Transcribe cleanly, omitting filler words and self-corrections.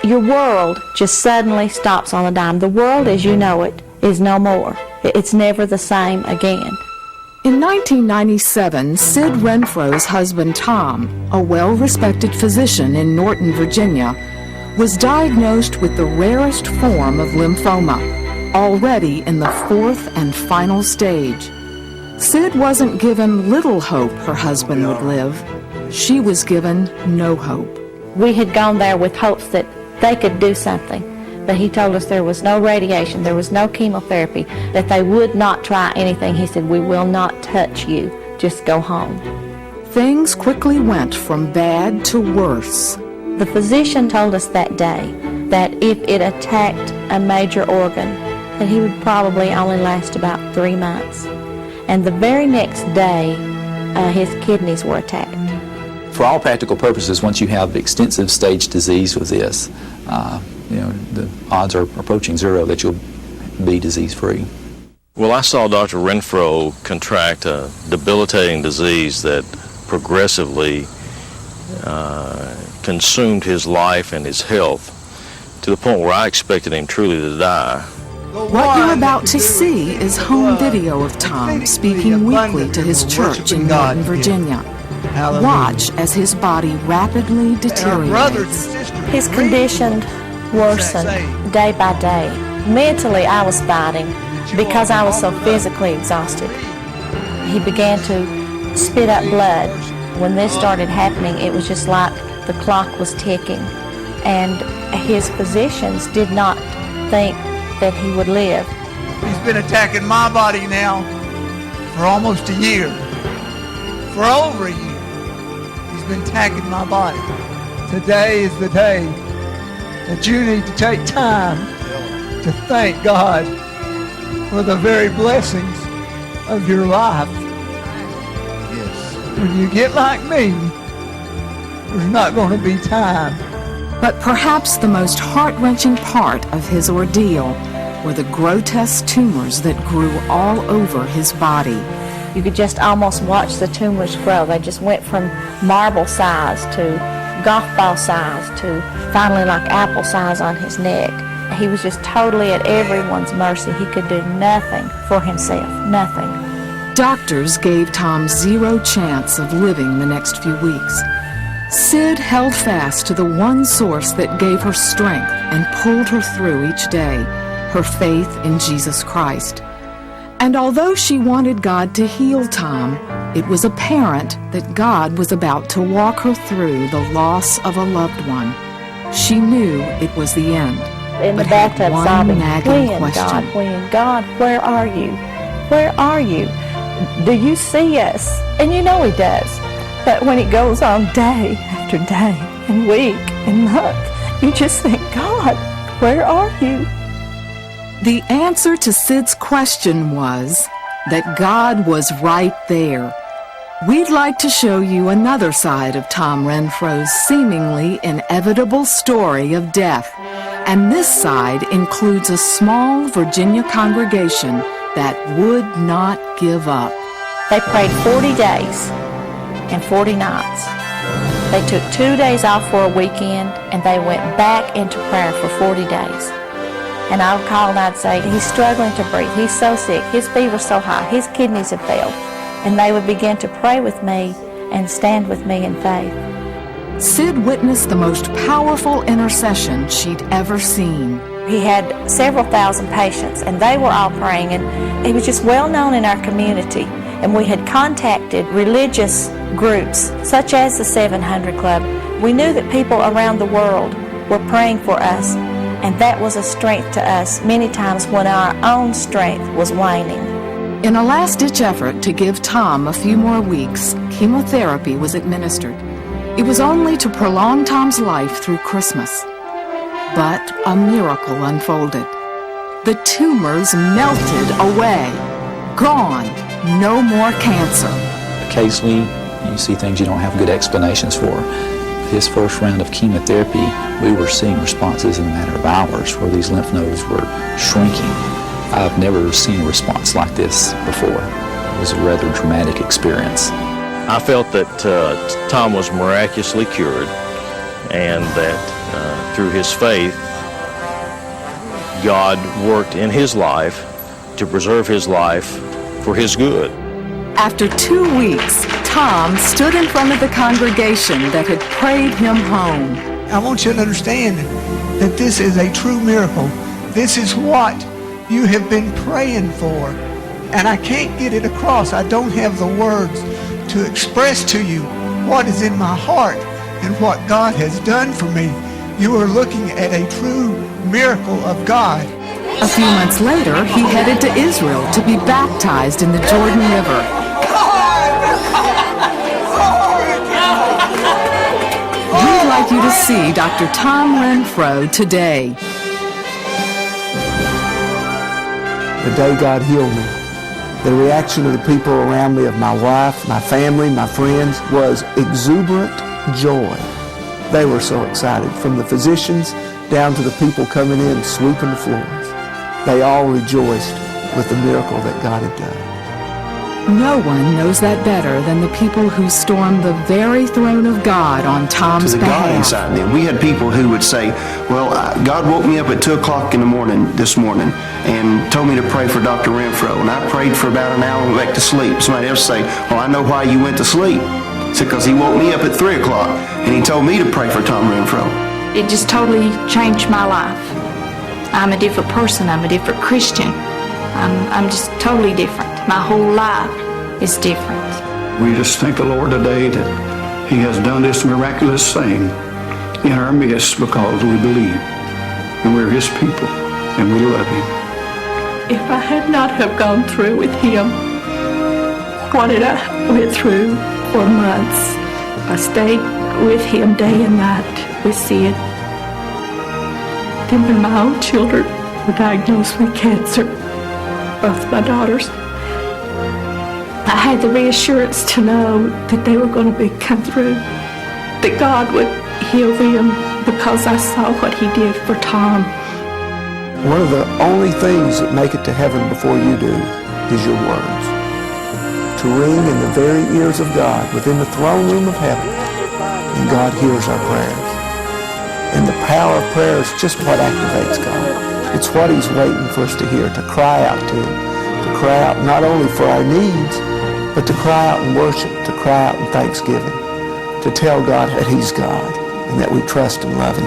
your world just suddenly stops on a dime. The world as you know it is no more. It's never the same again. In 1997, Sid Renfro's husband Tom, a well-respected physician in Norton, Virginia, was diagnosed with the rarest form of lymphoma, already in the 4th and final stage. Sid wasn't given little hope her husband would live. She was given no hope. We had gone there with hopes that they could do something, but he told us there was no radiation, there was no chemotherapy, that they would not try anything. He said, "We will not touch you, just go home." Things quickly went from bad to worse. The physician told us that day that if it attacked a major organ, that he would probably only last about 3 months. And the very next day, his kidneys were attacked. For all practical purposes, once you have extensive stage disease with this, the odds are approaching zero that you'll be disease-free. Well, I saw Dr. Renfro contract a debilitating disease that progressively consumed his life and his health to the point where I expected him truly to die. What you're about to see is home video of Tom speaking weekly to his church in Norton, Virginia. Watch as his body rapidly deteriorates. His condition worsened day by day. Mentally, I was fighting because I was so physically exhausted. He began to spit up blood. When this started happening, it was just like the clock was ticking. And his physicians did not think that he would live. He's been attacking my body now for almost a year. For over a year. He's been attacking my body. Today is the day that you need to take time to thank God for the very blessings of your life. Yes. When you get like me, there's not going to be time. But perhaps the most heart-wrenching part of his ordeal were the grotesque tumors that grew all over his body. You could just almost watch the tumors grow. They just went from marble size to golf ball size to finally like apple size on his neck. He was just totally at everyone's mercy. He could do nothing for himself, nothing. Doctors gave Tom zero chance of living the next few weeks. Sid held fast to the one source that gave her strength and pulled her through each day, her faith in Jesus Christ. And although she wanted God to heal Tom, it was apparent that God was about to walk her through the loss of a loved one. She knew it was the end. In the bathtub sobbing, when God, where are you? Where are you? Do you see us? And you know he does. But when it goes on day after day and week and month, you just think, God, where are you? The answer to Sid's question was that God was right there. We'd like to show you another side of Tom Renfro's seemingly inevitable story of death. And this side includes a small Virginia congregation that would not give up. They prayed 40 days and 40 nights. They took 2 days off for a weekend, and they went back into prayer for 40 days. And I would call and I'd say, he's struggling to breathe. He's so sick. His fever's so high. His kidneys have failed. And they would begin to pray with me and stand with me in faith. Sid witnessed the most powerful intercession she'd ever seen. He had several thousand patients, and they were all praying. And he was just well known in our community. And we had contacted religious groups, such as the 700 Club. We knew that people around the world were praying for us. And that was a strength to us many times when our own strength was waning. In a last-ditch effort to give Tom a few more weeks, chemotherapy was administered. It was only to prolong Tom's life through Christmas. But a miracle unfolded. The tumors melted away. Gone. No more cancer. Occasionally, you see things you don't have good explanations for. His first round of chemotherapy, we were seeing responses in a matter of hours where these lymph nodes were shrinking. I've never seen a response like this before. It was a rather dramatic experience. I felt that Tom was miraculously cured, and that through his faith, God worked in his life to preserve his life for his good. After 2 weeks, Tom stood in front of the congregation that had prayed him home. I want you to understand that this is a true miracle. This is what you have been praying for. And I can't get it across. I don't have the words to express to you what is in my heart and what God has done for me. You are looking at a true miracle of God. A few months later, he headed to Israel to be baptized in the Jordan River. We'd like you to see Dr. Tom Renfro today. The day God healed me, the reaction of the people around me, of my wife, my family, my friends, was exuberant joy. They were so excited, from the physicians down to the people coming in sweeping the floors. They all rejoiced with the miracle that God had done. No one knows that better than the people who stormed the very throne of God on Tom's to the God behalf. inside them. We had people who would say, well, God woke me up at 2 o'clock in the morning this morning and told me to pray for Dr. Renfro. And I prayed for about an hour and went back to sleep. Somebody else say, well, I know why you went to sleep. It's because he woke me up at 3 o'clock and he told me to pray for Tom Renfro. It just totally changed my life. I'm a different person. I'm a different Christian. I'm just totally different. My whole life is different. We just thank the Lord today that he has done this miraculous thing in our midst because we believe and we're his people and we love him. If I had not have gone through with him what I went through for months, I stayed with him day and night with Sid. Then when my own children were diagnosed with cancer, both my daughters, I had the reassurance to know that they were going to come through, that God would heal them because I saw what he did for Tom. One of the only things that make it to heaven before you do is your words. To ring in the very ears of God within the throne room of heaven, and God hears our prayers. And the power of prayer is just what activates God. It's what he's waiting for us to hear, to cry out to him, to cry out not only for our needs, but to cry out in worship, to cry out in thanksgiving, to tell God that he's God and that we trust and love him.